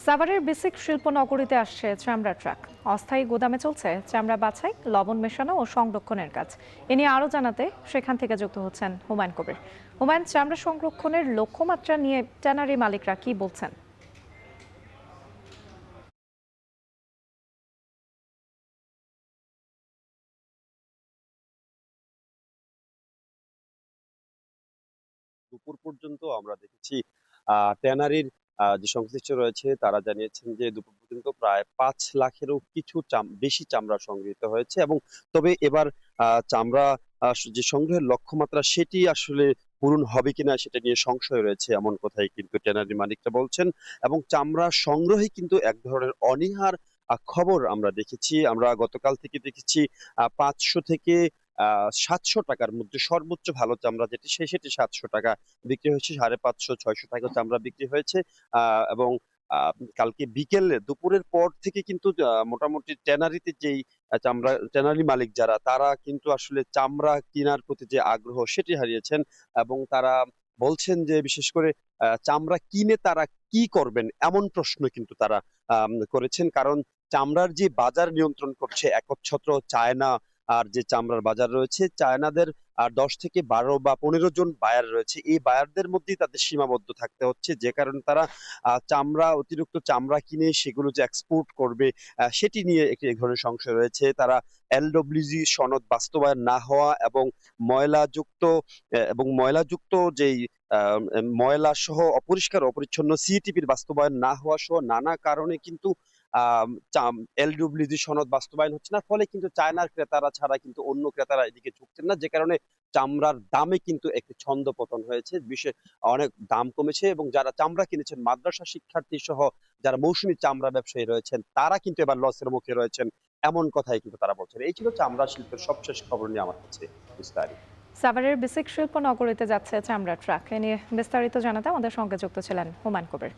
সাভারের বেসিক শিল্প নগরীতে আসছে চামড়া ট্রাক। অস্থায়ী গুদামে চলছে চামড়া বাছাই, লবণ মেশানো ও সংরক্ষণের কাজ। এ নিয়ে আরও জানাতে সেখান থেকে যুক্ত হচ্ছেন হুমায়ুন কবির। হুমায়ুন, চামড়া সংরক্ষণের লক্ষ্যমাত্রা নিয়ে ট্যানারি মালিকরা কি বলছেন? দুপুর পর্যন্ত আমরা দেখেছি ট্যানারির যে সংশ্লিষ্ট রয়েছে তারা জানিয়েছেন যে দুপুর পর্যন্ত প্রায় ৫ লাখেরও কিছু বেশি চামড়া সংগৃহীত হয়েছে এবং তবে এবার চামড়া যে সংগ্রহের লক্ষ্যমাত্রা সেটি আসলে পূরণ হবে কিনা সেটা নিয়ে সংশয় রয়েছে এমন কথাই কিন্তু ট্যানারি মালিকরা বলছেন। এবং চামড়া সংগ্রহে কিন্তু এক ধরনের অনীহার খবর আমরা দেখেছি। আমরা গতকাল থেকে দেখেছি ৫০০ থেকে ৭০০ টাকার মধ্যে সর্বোচ্চ ভালো চামড়া যেটি সেটি ৭০০ টাকা বিক্রি হয়েছে, ৫৫০-৬০০ টাকা চামড়া বিক্রি হয়েছে। এবং কালকে দুপুরের পর থেকে কিন্তু মোটামুটি ট্যানারিতে যেই ট্যানারি মালিক যারা তারা কিন্তু আসলে চামড়া কেনার প্রতি যে আগ্রহ সেটি হারিয়েছেন। এবং তারা বলছেন যে বিশেষ করে চামড়া কিনে তারা কি করবেন এমন প্রশ্ন কিন্তু তারা করেছেন। কারণ চামড়ার যে বাজার নিয়ন্ত্রণ করছে একচ্ছত্র চায়না। আর যে চামড়ার বাজার রয়েছে চায়নাদের ১০ থেকে ১২ বা ১৫ জন বায়ার রয়েছে, এই বায়ারদের মধ্যেই তাদের সীমাবদ্ধ থাকতে হচ্ছে, যে কারণে তারা অতিরিক্ত চামড়া কিনে সেগুলো যে এক্সপোর্ট করবে সেটি নিয়ে একটি এক ধরনের সংশয় রয়েছে। তারা এলডব্লিউজি সনদ বাস্তবায়ন না হওয়া এবং ময়লাযুক্ত ময়লাযুক্ত যেই ময়লা সহ অপরিষ্কার অপরিচ্ছন্ন সিটিপির বাস্তবায়ন না হওয়া সহ নানা কারণে কিন্তু এলডব্লিউজি সনদ বাস্তবায়ন হচ্ছে না। ফলে কিন্তু চায়নার ক্রেতারা ছাড়া কিন্তু অন্য ক্রেতারা এদিকে ঝুঁকছেন না, যে কারণে চামড়ার দামে কিন্তু একটি ছন্দপতন হয়েছে। অনেক দাম কমেছে এবং যারা চামড়া কিনেছেন মাদ্রাসা শিক্ষার্থী সহ যারা মৌসুমী চামড়া ব্যবসায়ী রয়েছেন তারা কিন্তু এবার লসের মুখে রয়েছেন এমন কথাই কিন্তু তারা বলছেন। এই ছিল চামড়া শিল্পের সবশেষ খবর নিয়ে আমার কাছে বিস্তারিত। সাভারের বেসিক শিল্প নগরীতে যাচ্ছে চামড়া ট্রাক। এ নিয়ে বিস্তারিত জানাতে আমাদের সঙ্গে যুক্ত ছিলেন হুমায়ুন কবির।